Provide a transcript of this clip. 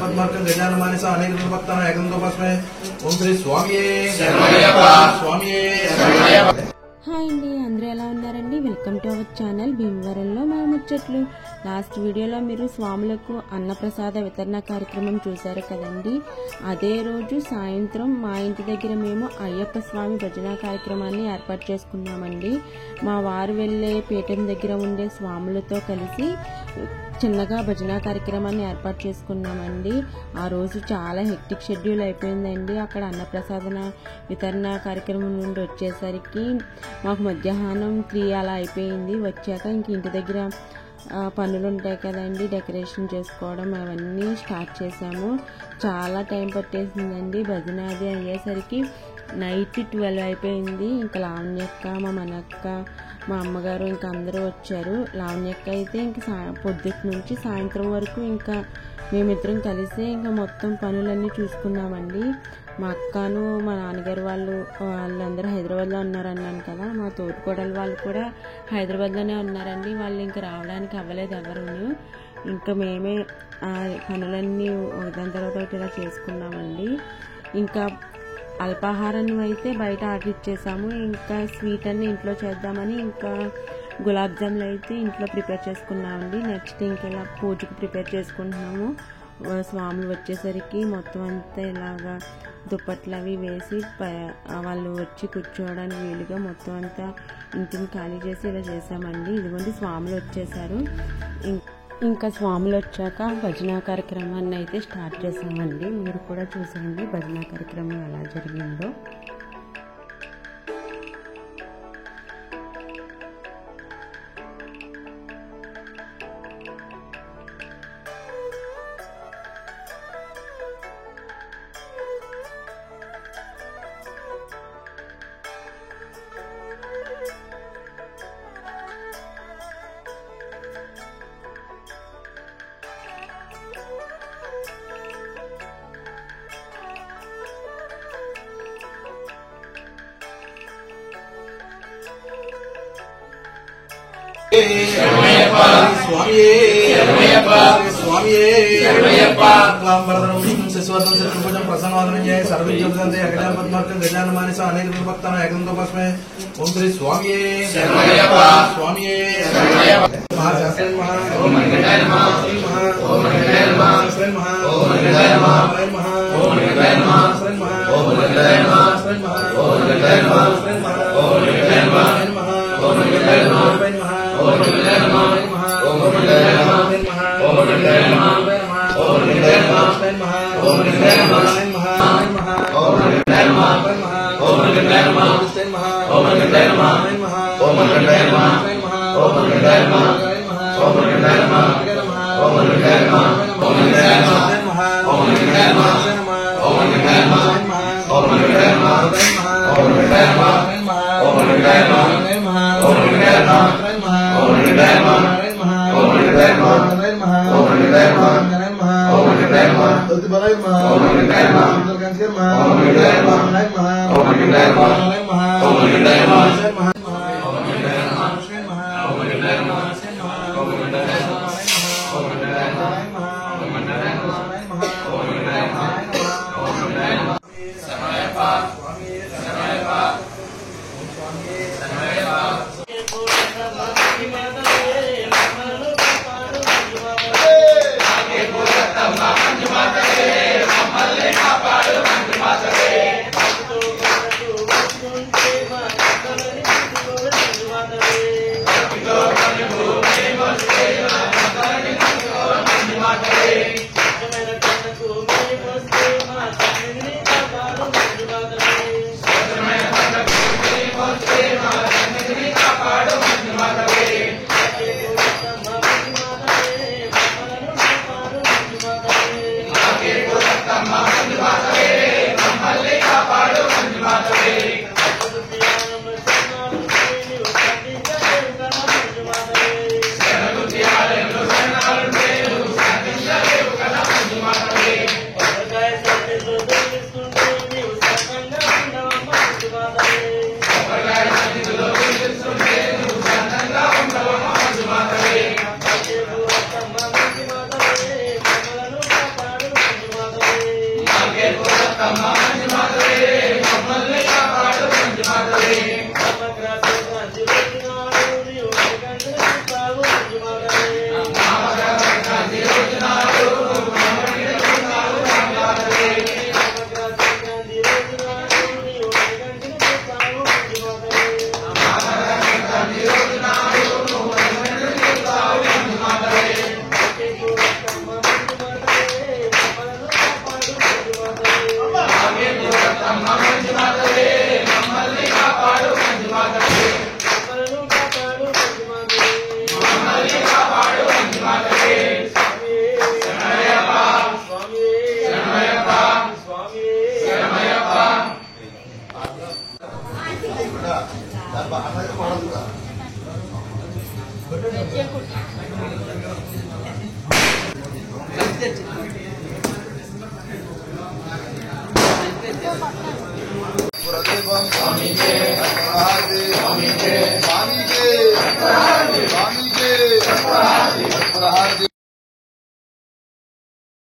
पद्मार्कं गजानमानस अनेक भक्तानां एकदोपास्मे ओम श्री स्वामी स्वामी। హాయ్ అండి, అందరూ ఎలా ఉన్నారండి? వెల్కమ్ టు అవర్ ఛానల్ భీమవరంలో మా ముచ్చట్లు. లాస్ట్ వీడియోలో మీరు స్వాములకు అన్నప్రసాద వితరణ కార్యక్రమం చూశారు కదండి. అదే రోజు సాయంత్రం మా ఇంటి దగ్గర మేము అయ్యప్ప స్వామి భజన కార్యక్రమాన్ని ఏర్పాటు చేసుకున్నామండి. మా వారు వెళ్లే పీఠం దగ్గర ఉండే స్వాములతో కలిసి చిన్నగా భజన కార్యక్రమాన్ని ఏర్పాటు చేసుకున్నామండి. ఆ రోజు చాలా హెక్టిక్ షెడ్యూల్ అయిపోయిందండి. అక్కడ అన్నప్రసాదన వితరణ కార్యక్రమం నుండి వచ్చేసరికి మాకు మధ్యాహ్నం 3 అలా అయిపోయింది. వచ్చాక ఇంక ఇంటి దగ్గర పనులు ఉంటాయి కదండి, డెకరేషన్ చేసుకోవడం అవన్నీ స్టార్ట్ చేసాము. చాలా టైం పట్టేసిందండి. భజన అది అయ్యేసరికి నైట్ 12 అయిపోయింది. ఇంకా లావణ్యక్క, మా మనక్క, మా అమ్మగారు ఇంకా అందరూ వచ్చారు. లావణ్యక్క అయితే ఇంకా పొద్దుటి నుంచి సాయంత్రం వరకు ఇంకా మేమిద్దరం కలిసి ఇంకా మొత్తం పనులన్నీ చూసుకున్నామండి. మా అక్కను మా నాన్నగారు వాళ్ళందరూ హైదరాబాద్లో ఉన్నారన్నాను కదా. మా తోటికోడలు వాళ్ళు కూడా హైదరాబాద్లోనే ఉన్నారండి. వాళ్ళు ఇంకా రావడానికి అవ్వలేదు ఎవరును. ఇంకా మేమే ఆ పనులన్నీ దాని తర్వాత ఇలా చేసుకున్నామండి. ఇంకా అల్పాహారాన్ని అయితే బయట ఆర్డర్ ఇచ్చేసాము. ఇంకా స్వీట్ అన్ని ఇంట్లో చేద్దామని ఇంకా గులాబ్ జాములు అయితే ఇంట్లో ప్రిపేర్ చేసుకున్నామండి. నెక్స్ట్ ఇంకా ఇలా పూజకు ప్రిపేర్ చేసుకుంటున్నాము. స్వాములు వచ్చేసరికి మొత్తం అంతా ఇలాగా దుప్పట్లు అవి వేసి వాళ్ళు వచ్చి కూర్చోవడానికి వీలుగా మొత్తం అంతా ఇంటిని ఖాళీ చేసి ఇలా చేసామండి. ఇదిగోండి స్వాములు వచ్చేసారు. ఇంకా స్వాములు వచ్చాక భజన కార్యక్రమాన్ని అయితే స్టార్ట్ చేసామండి. మీరు కూడా చూసండి భజన కార్యక్రమం ఎలా జరిగిందో. स्वामी स्वामी शिशुवर्धन श्रीभुजं प्रसन्नवदनं सर्वयोगदन्ते अखिलां पद्मार्कं गजानमानस अनेक भक्तानां एकदोपास्मे ओम श्री स्वामी स्वामी। स्वामी के